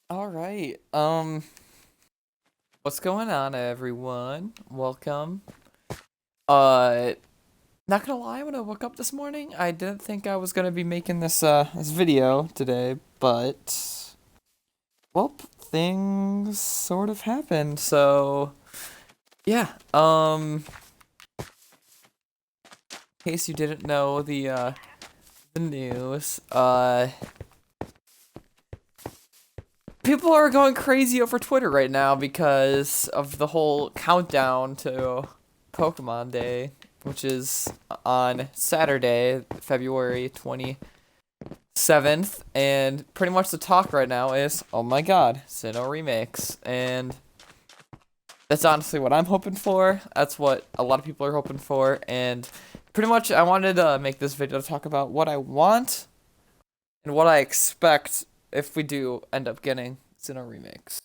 All right. What's going on, everyone? Welcome. Uh, Not gonna lie, when I woke up this morning, I didn't think I was gonna be making this video today, but well, things sort of happened. So yeah. In case you didn't know the news, people are going crazy over Twitter right now because of the whole countdown to Pokemon Day, which is on Saturday, February 27th. And pretty much the talk right now is, oh my god, Sinnoh remakes. And that's honestly what I'm hoping for. That's what a lot of people are hoping for. And pretty much I wanted to make this video to talk about what I want and what I expect if we do end up getting Sinnoh remakes.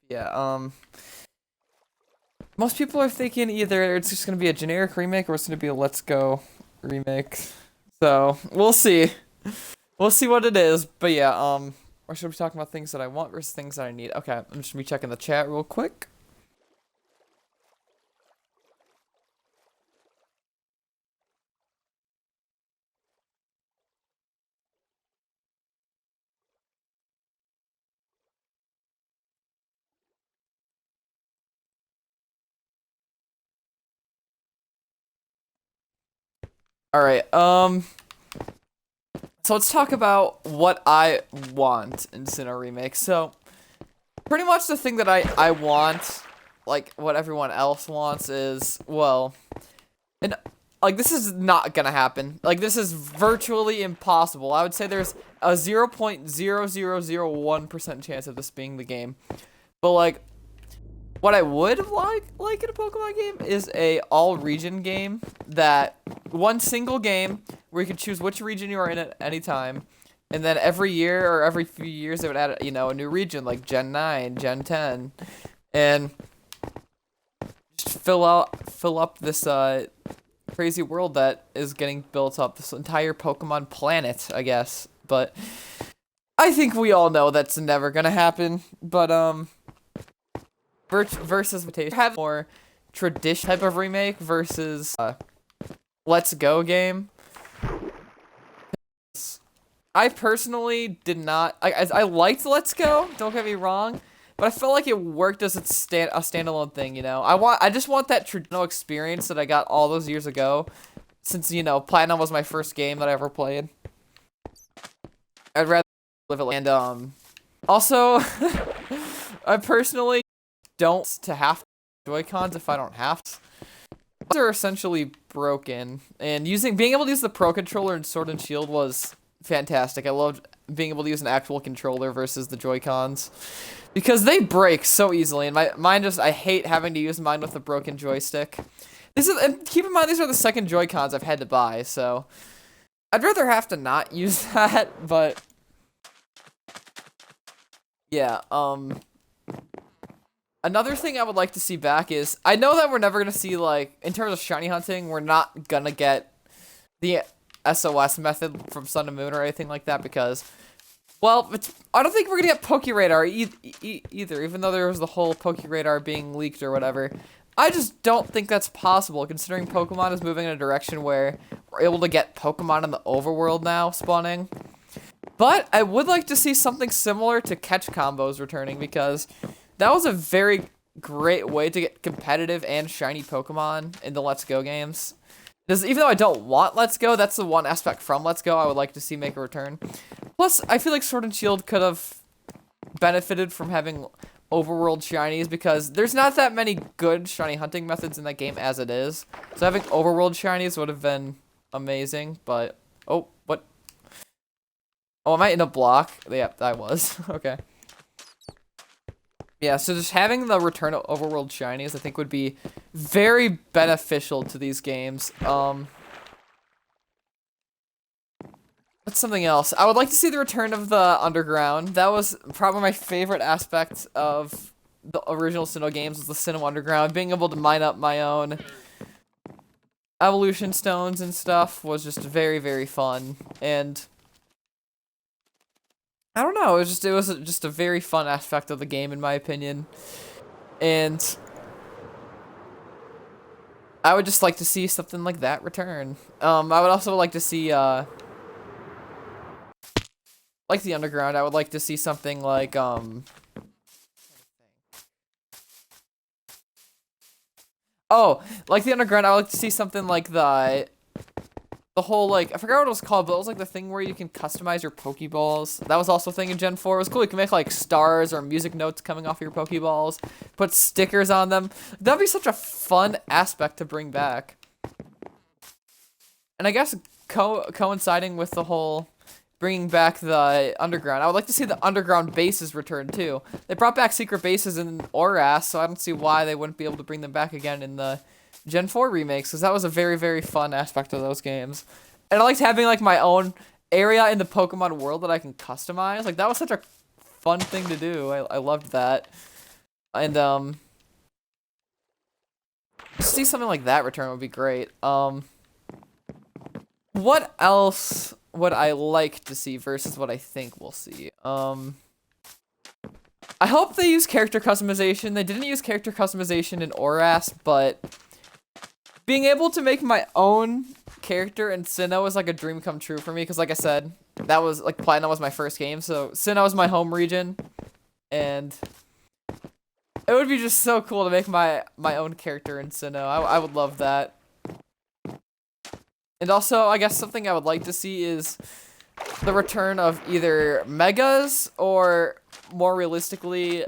Yeah, most people are thinking either it's just gonna be a generic remake or it's gonna be a Let's Go remake. So, we'll see. We'll see what it is. But yeah, or should we be talking about things that I want versus things that I need? Okay, I'm just gonna be checking the chat real quick. Alright, so let's talk about what I want in Sinnoh Remake. So, pretty much the thing that I want, like what everyone else wants is, well, and like this is not gonna happen. Like this is virtually impossible. I would say there's a 0.0001% chance of this being the game. But like what I would like in a Pokemon game is a all region game, that one single game where you can choose which region you are in at any time. And then every year or every few years they would add, a new region like Gen 9, Gen 10, and just fill up this crazy world that is getting built up, this entire Pokemon planet, I guess. But I think we all know that's never gonna happen. But versus have more tradition type of remake versus Let's Go game. I personally did not. I liked Let's Go. Don't get me wrong, but I felt like it worked as a standalone thing. I just want that traditional experience that I got all those years ago, since Platinum was my first game that I ever played. I'd rather live it. And also, I personally don't to have Joy-Cons if I don't have to. Those are essentially broken, and being able to use the Pro Controller in Sword and Shield was fantastic. I loved being able to use an actual controller versus the Joy-Cons, because they break so easily, and I hate having to use mine with a broken joystick. And keep in mind, these are the second Joy-Cons I've had to buy, so I'd rather have to not use that, but yeah, another thing I would like to see back is, I know that we're never gonna see, like, in terms of shiny hunting, we're not gonna get the SOS method from Sun and Moon or anything like that, because, well, I don't think we're gonna get Pokeradar either, even though there was the whole Pokeradar being leaked or whatever. I just don't think that's possible, considering Pokemon is moving in a direction where we're able to get Pokemon in the overworld now spawning. But I would like to see something similar to catch combos returning, because that was a very great way to get competitive and shiny Pokemon in the Let's Go games. Even though I don't want Let's Go, that's the one aspect from Let's Go I would like to see make a return. Plus, I feel like Sword and Shield could have benefited from having overworld shinies, because there's not that many good shiny hunting methods in that game as it is. So having overworld shinies would have been amazing, but... Oh, what? Oh, am I in a block? Yeah, I was. Okay. Yeah, so just having the return of overworld shinies, I think, would be very beneficial to these games. What's something else? I would like to see the return of the underground. That was probably my favorite aspect of the original Sinnoh games, was the Sinnoh underground, being able to mine up my own evolution stones and stuff was just very, very fun. And I don't know, it was just a very fun aspect of the game in my opinion. And I would just like to see something like that return. I would also like to see like the underground, I would like to see something like oh, like the underground, I would like to see something like the whole, like, I forgot what it was called, but it was like the thing where you can customize your Pokeballs. That was also a thing in Gen 4. It was cool. You can make like stars or music notes coming off your Pokeballs, put stickers on them. That'd be such a fun aspect to bring back. And I guess coinciding with the whole bringing back the underground, I would like to see the underground bases return too. They brought back secret bases in Oras, so I don't see why they wouldn't be able to bring them back again in the Gen 4 remakes, because that was a very, very fun aspect of those games. And I liked having like my own area in the Pokemon world that I can customize. Like that was such a fun thing to do. I loved that. And see something like that return would be great. What else would I like to see versus what I think we'll see? I hope they use character customization. They didn't use character customization in Oras, but being able to make my own character in Sinnoh was like a dream come true for me, because like I said, that was like Platinum was my first game, so Sinnoh was my home region, and it would be just so cool to make my own character in Sinnoh. I would love that. And also, I guess something I would like to see is the return of either Megas or, more realistically,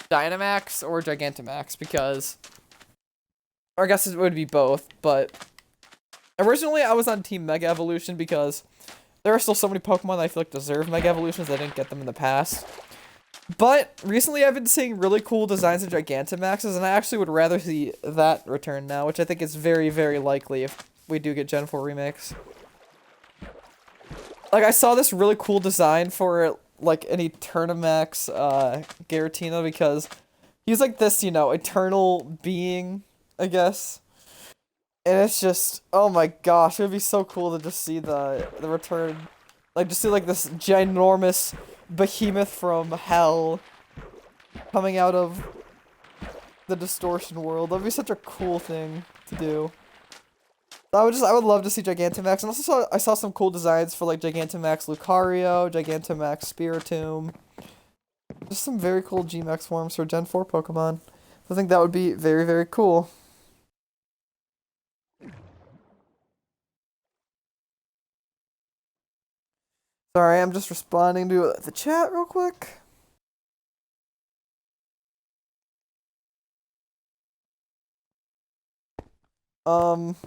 Dynamax or Gigantamax, because, or I guess it would be both, but originally I was on Team Mega Evolution because there are still so many Pokemon that I feel like deserve Mega Evolutions. I didn't get them in the past. But recently I've been seeing really cool designs of Gigantamaxes, and I actually would rather see that return now, which I think is very, very likely if we do get Gen 4 remakes. Like, I saw this really cool design for, like, an Eternamax, Giratina, because he's like this, you know, eternal being, I guess. And it's just, oh my gosh, it would be so cool to just see the return. Like, just see, like, this ginormous behemoth from hell coming out of the distortion world. That'd be such a cool thing to do. I would love to see Gigantamax, and also I saw some cool designs for like Gigantamax Lucario, Gigantamax Spiritomb. Just some very cool Gmax forms for Gen 4 Pokemon. I think that would be very, very cool. Sorry, I'm just responding to the chat real quick. Um,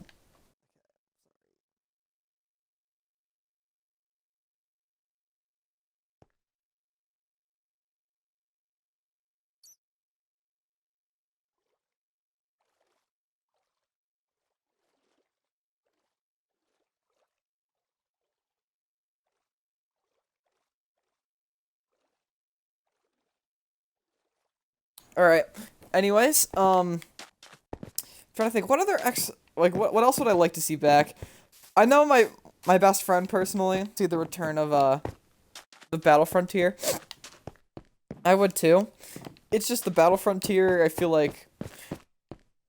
Alright. Anyways, trying to think, what other what else would I like to see back? I know my best friend personally see the return of the Battle Frontier. I would too. It's just the Battle Frontier, I feel like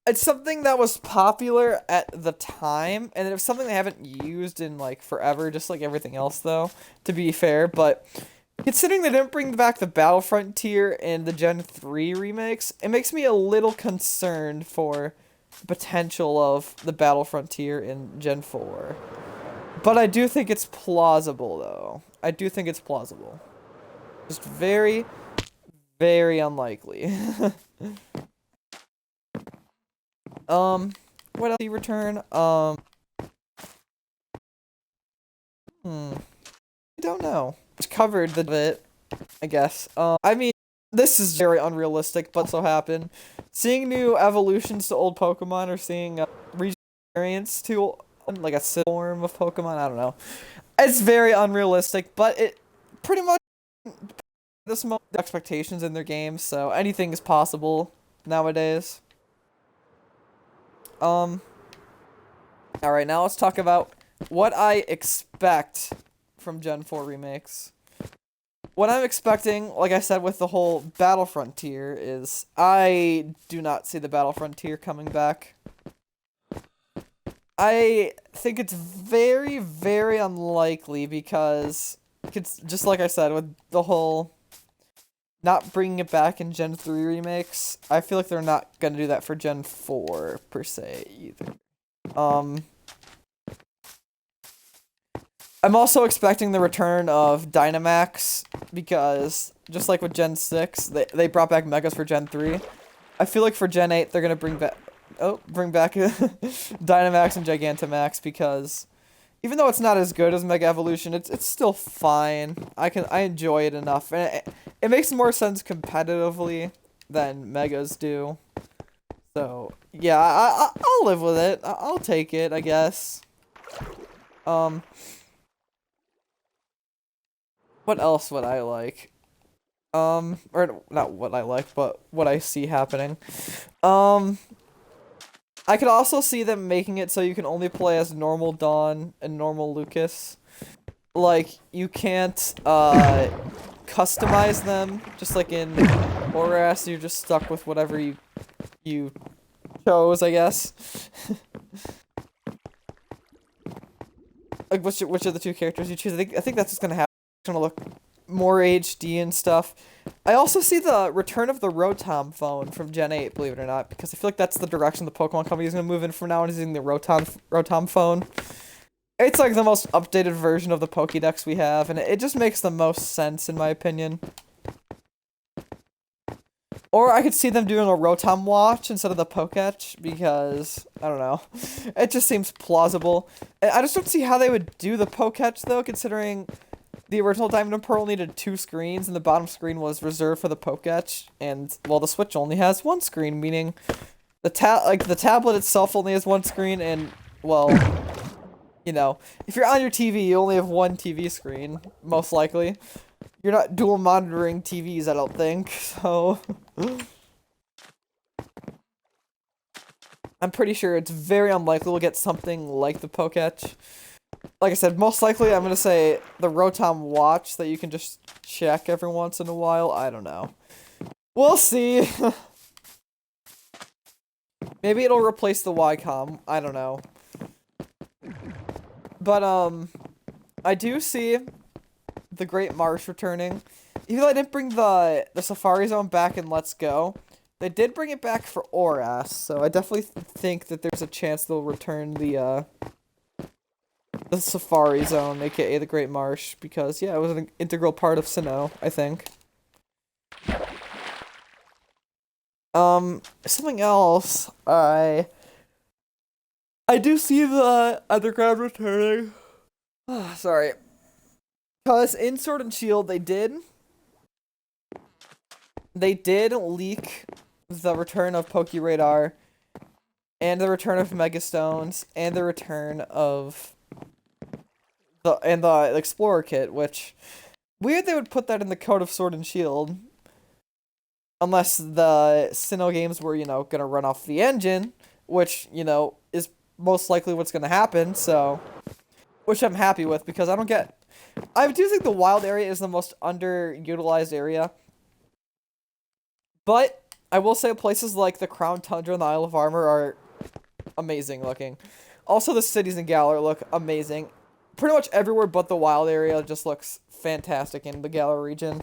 it's something that was popular at the time, and it's something they haven't used in like forever, just like everything else though, to be fair, but considering they didn't bring back the Battle Frontier in the Gen 3 remakes, it makes me a little concerned for the potential of the Battle Frontier in Gen 4. But I do think it's plausible, though. I do think it's plausible. Just very, very unlikely. What else do you return? I don't know. It's covered the bit, I guess. I mean, this is very unrealistic, but so happen. Seeing new evolutions to old Pokemon, or seeing regional variants to like a form of Pokemon, I don't know. It's very unrealistic, but it pretty much this moment expectations in their games, so anything is possible nowadays. All right, now let's talk about what I expect from Gen 4 remakes. What I'm expecting, like I said with the whole Battlefront tier, is I do not see the Battlefront tier coming back. I think it's very, very unlikely because it's just like I said with the whole not bringing it back in Gen 3 remakes. I feel like they're not gonna do that for Gen 4 per se either. Um, I'm also expecting the return of Dynamax because just like with Gen 6, they brought back Megas for Gen 3. I feel like for Gen 8 they're gonna bring back Dynamax and Gigantamax because even though it's not as good as Mega Evolution, it's still fine. I enjoy it enough, and it makes more sense competitively than Megas do. So yeah, I'll live with it. I'll take it, I guess. Um, what else would I like? Or not what I like, but what I see happening. Um, I could also see them making it so you can only play as normal Dawn and normal Lucas. Like, you can't, customize them, just like in Horas, you're just stuck with whatever you chose, I guess. Like, which of the two characters you choose. I think that's what's gonna happen. It's gonna look more HD and stuff. I also see the return of the Rotom phone from Gen 8, believe it or not, because I feel like that's the direction the Pokemon Company is gonna move in from now on, is using the Rotom phone. It's like the most updated version of the Pokédex we have, and it just makes the most sense in my opinion. Or I could see them doing a Rotom watch instead of the Poketch, because, I don't know, it just seems plausible. And I just don't see how they would do the Poketch, though, considering the original Diamond and Pearl needed 2 screens, and the bottom screen was reserved for the Poketch, and, well, the Switch only has 1 screen, meaning the tablet itself only has 1 screen, and, well, you know, if you're on your TV, you only have 1 TV screen, most likely. You're not dual monitoring TVs, I don't think, so... I'm pretty sure it's very unlikely we'll get something like the Poketch. Like I said, most likely I'm gonna say the Rotom watch that you can just check every once in a while. I don't know. We'll see. Maybe it'll replace the Ycom. I don't know. But, I do see the Great Marsh returning. Even though I didn't bring the Safari Zone back in Let's Go, they did bring it back for Oras, so I definitely think that there's a chance they'll return the Safari Zone, aka the Great Marsh, because, yeah, it was an integral part of Sinnoh, I think. Something else, I do see the underground returning. Sorry. Because in Sword and Shield, they did leak the return of Pokeradar, and the return of Megastones, and the return of the Explorer Kit, which weird they would put that in the code of Sword and Shield. Unless the Sinnoh games were, you know, gonna run off the engine, which, you know, is most likely what's gonna happen, so which I'm happy with because I do think the wild area is the most underutilized area. But I will say places like the Crown Tundra and the Isle of Armor are amazing looking. Also, the cities in Galar look amazing. Pretty much everywhere but the wild area just looks fantastic in the Galar region.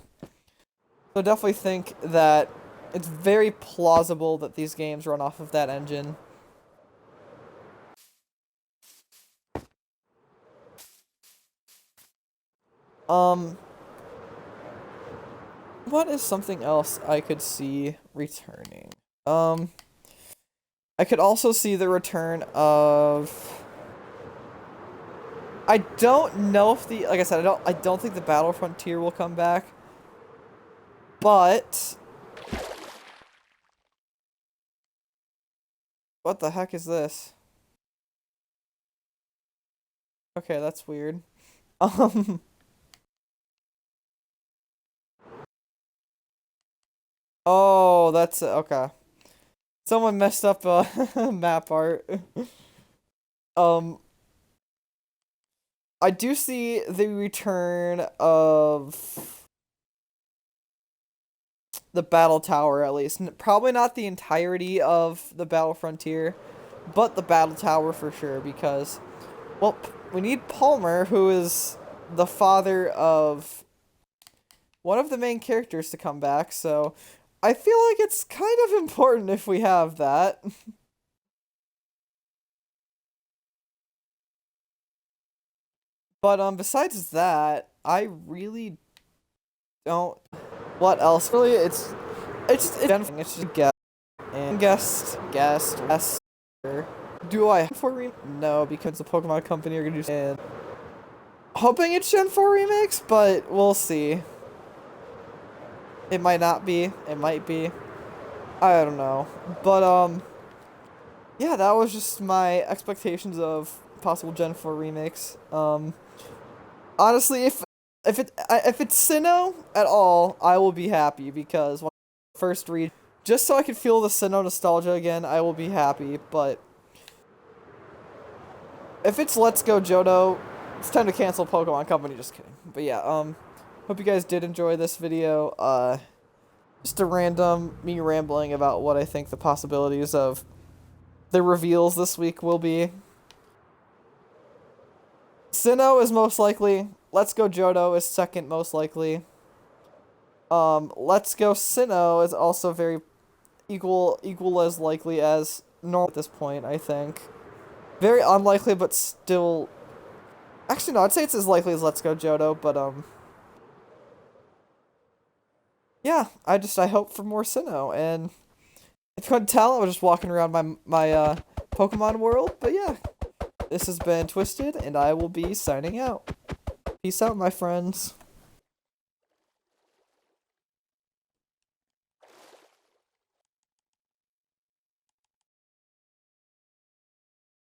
So definitely think that it's very plausible that these games run off of that engine. What is something else I could see returning? I could also see the return of... I don't know if like I said, I don't think the Battlefront tier will come back. But... What the heck is this? Okay, that's weird. Um... Oh, that's... Okay. Someone messed up map art. Um, I do see the return of the battle tower, at least. Probably not the entirety of the battle frontier, but the battle tower for sure, because, well, we need Palmer, who is the father of one of the main characters, to come back, so I feel like it's kind of important if we have that. But besides that, I really don't. What else? Really, it's just a guest and guest. Do I have for no, because the Pokemon Company are gonna do and hoping it's Gen 4 remakes, but we'll see. It might not be. It might be. I don't know. But yeah, that was just my expectations of possible Gen 4 remakes. Honestly, if it's Sinnoh at all, I will be happy, because when I first read, just so I can feel the Sinnoh nostalgia again, I will be happy. But if it's Let's Go Johto, it's time to cancel Pokemon Company. Just kidding. But yeah, hope you guys did enjoy this video. Just a random me rambling about what I think the possibilities of the reveals this week will be. Sinnoh is most likely. Let's Go Johto is second most likely. Let's Go Sinnoh is also very equal as likely as normal at this point, I think. Very unlikely, but still. Actually, no, I'd say it's as likely as Let's Go Johto, but yeah, I hope for more Sinnoh, and if you couldn't tell, I was just walking around my Pokemon world, but yeah. This has been Twisted, and I will be signing out. Peace out, my friends.